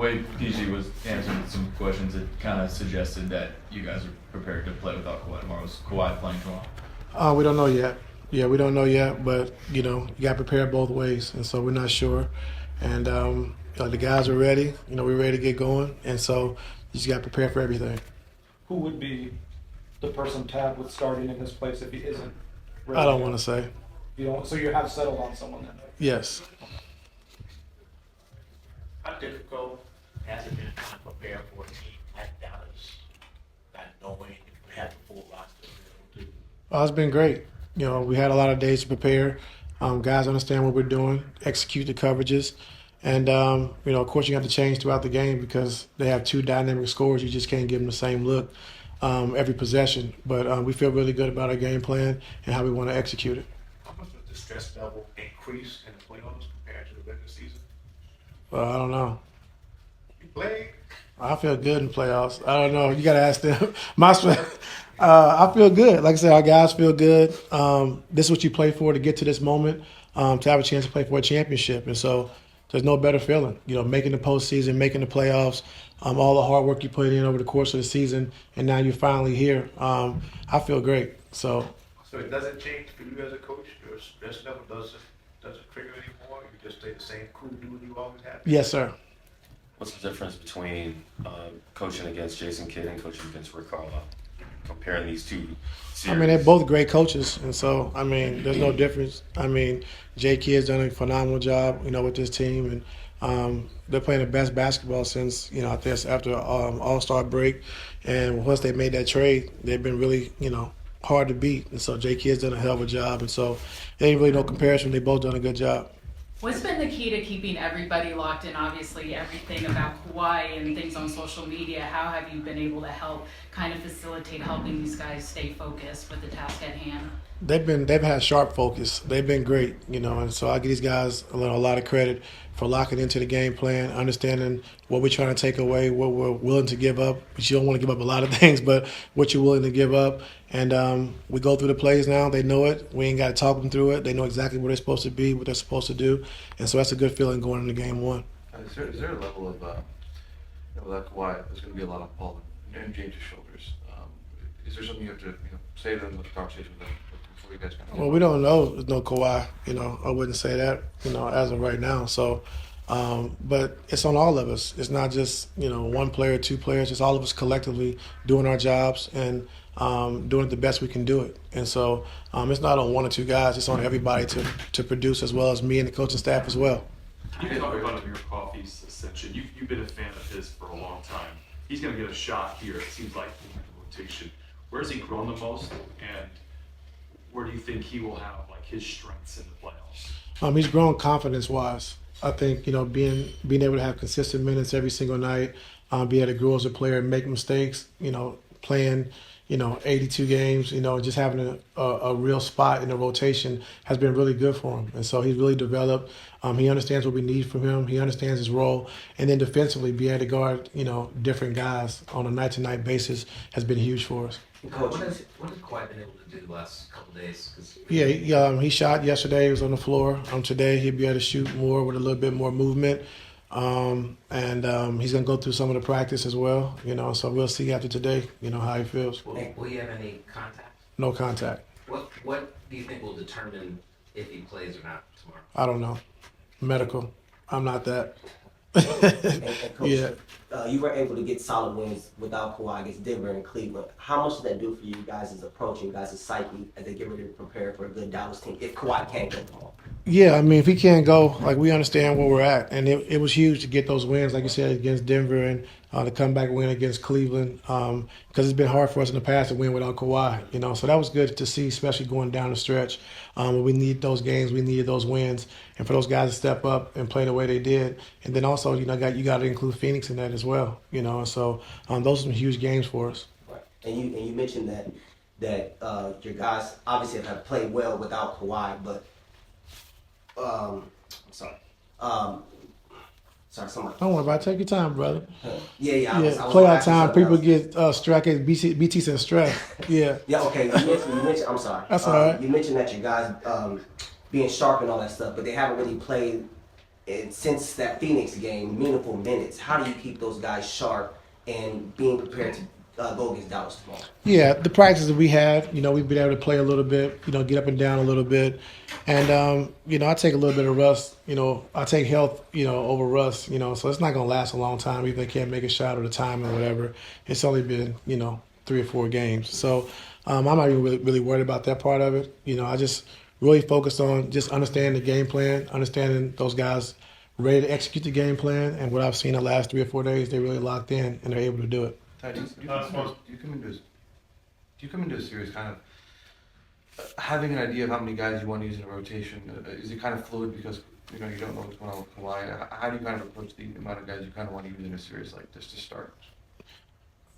way PG was answering some questions, it kind of suggested that you guys are prepared to play without Kawhi tomorrow. Was Kawhi playing tomorrow? We don't know yet. Yeah, we don't know yet, but you got to prepare both ways, and so we're not sure. And the guys are ready. We're ready to get going, and so you just got to prepare for everything. Who would be the person tabbed with starting in his place if he isn't ready? I don't want to say. You don't. So you have settled on someone then? Yes. How difficult has it been trying to prepare for a team like Dallas, not knowing if you have the full roster available to? It's been great. We had a lot of days to prepare. Guys understand what we're doing, execute the coverages. And, of course, you have to change throughout the game because they have two dynamic scorers. You just can't give them the same look every possession. But we feel really good about our game plan and how we want to execute it. How much does the stress level increase in the playoffs compared to the regular season? Well, I don't know. You play? I feel good in playoffs. I don't know. You got to ask them. I feel good. Like I said, our guys feel good. This is what you play for to get to this moment, to have a chance to play for a championship. And so there's no better feeling, making the postseason, making the playoffs, all the hard work you put in over the course of the season, and now you're finally here. I feel great. So it doesn't change for you as a coach? Your stress level doesn't trigger anymore? You just stay the same cool dude you always have? Yes, sir. What's the difference between coaching against Jason Kidd and coaching against Rick Carlisle? Comparing these two series. They're both great coaches, and so, there's no difference. Jay Kidd's done a phenomenal job, with this team, and they're playing the best basketball since, I think after All-Star break, and once they made that trade, they've been really, hard to beat, and so Jay Kidd's done a hell of a job, and so there ain't really no comparison. They both done a good job. What's been the key to keeping everybody locked in? Obviously, everything about Kawhi and things on social media. How have you been able to help kind of facilitate helping these guys stay focused with the task at hand? They've had sharp focus. They've been great, and so I give these guys a lot of credit for locking into the game plan, understanding what we're trying to take away, what we're willing to give up. But you don't want to give up a lot of things, but what you're willing to give up. And we go through the plays now. They know it. We ain't got to talk them through it. They know exactly where they're supposed to be, what they're supposed to do. And so that's a good feeling going into game one. Is there a level of, without Kawhi, there's going to be a lot of ball on James' shoulders. Is there something you have to say to them with the conversation with them before you guys come? Well, we don't know. There's no Kawhi. I wouldn't say that, as of right now. So, but it's on all of us. It's not just, one player, two players. It's all of us collectively doing our jobs and doing it the best we can do it. And so it's not on one or two guys. It's on everybody to produce, as well as me and the coaching staff as well. You can talk about Amir Coffey's ascension. You've been a fan of his for a long time. He's going to get a shot here, it seems like, in the rotation. Where has he grown the most, and where do you think he will have his strengths in the playoffs? He's grown confidence-wise. I think being able to have consistent minutes every single night, be able to grow as a player and make mistakes. Playing 82 games, just having a real spot in the rotation has been really good for him. And so he's really developed. He understands what we need from him. He understands his role. And then defensively, being able to guard, different guys on a night-to-night basis has been huge for us. Coach, what has Kawhi been able to do the last couple of days? He shot yesterday. He was on the floor. Today he'll be able to shoot more with a little bit more movement. And he's going to go through some of the practice as well, so we'll see after today, how he feels. Will he have any contact? No contact. What do you think will determine if he plays or not tomorrow? I don't know. Medical. I'm not that. and Coach, Yeah. You were able to get solid wins without Kawhi against Denver and Cleveland. How much does that do for you guys' approach, you guys' psyche as they get ready to prepare for a good Dallas team if Kawhi can't go tomorrow? Yeah, if he can't go, we understand where we're at. And it was huge to get those wins, like you said, against Denver and the comeback win against Cleveland, because it's been hard for us in the past to win without Kawhi, So that was good to see, especially going down the stretch. When we need those games, we needed those wins. And for those guys to step up and play the way they did. And then also, you got to include Phoenix in that as well, So those are some huge games for us. Right. And you mentioned that your guys obviously have played well without Kawhi, but I'm sorry. Sorry, somebody. Don't worry about it. Take your time, brother. Yeah. I was playoff time, people get stressed. BT said stress. Yeah. Yeah, okay. You mentioned, I'm sorry. That's all right. You mentioned that your guys being sharp and all that stuff, but they haven't really played and since that Phoenix game, meaningful minutes. How do you keep those guys sharp and being prepared to go against Dallas tomorrow? Yeah, the practices that we have, we've been able to play a little bit, get up and down a little bit. And, I take a little bit of rust, I take health, over rust, so it's not going to last a long time. Even if they can't make a shot at a time or whatever. It's only been, 3 or 4 games. So I'm not even really worried about that part of it. I just really focus on just understanding the game plan, understanding those guys ready to execute the game plan. And what I've seen the last 3 or 4 days, they really locked in and they're able to do it. Ty, do you come into a series kind of having an idea of how many guys you want to use in a rotation? Is it kind of fluid because you don't know what's going on with Kawhi? How do you kind of approach the amount of guys you kind of want to use in a series like this to start?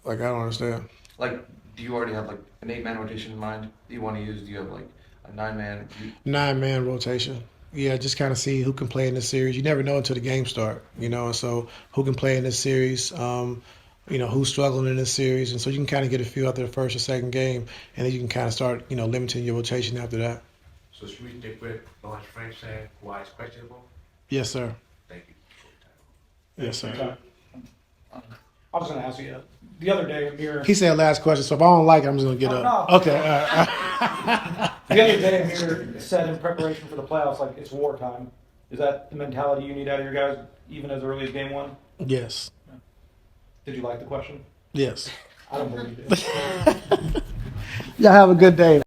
Like, I don't understand. Like, do you already have like an 8-man rotation in mind that you want to use? Do you have like a 9-man? 9-man rotation. Yeah, just kind of see who can play in this series. You never know until the game start, and so who can play in this series, who's struggling in this series. And so you can kind of get a feel after the first or second game, and then you can kind of start, limiting your rotation after that. So should we stick with Lawrence Frank saying Kawhi is questionable? Yes, sir. Thank you. Yes, sir. I was going to ask you, the other day, Amir. He said last question, so if I don't like it, I'm just going to get up. No. Okay, all right. The other day, Amir said in preparation for the playoffs, like, it's wartime. Is that the mentality you need out of your guys, even as early as game 1? Yes. Did you like the question? Yes. I don't believe it. Y'all have a good day.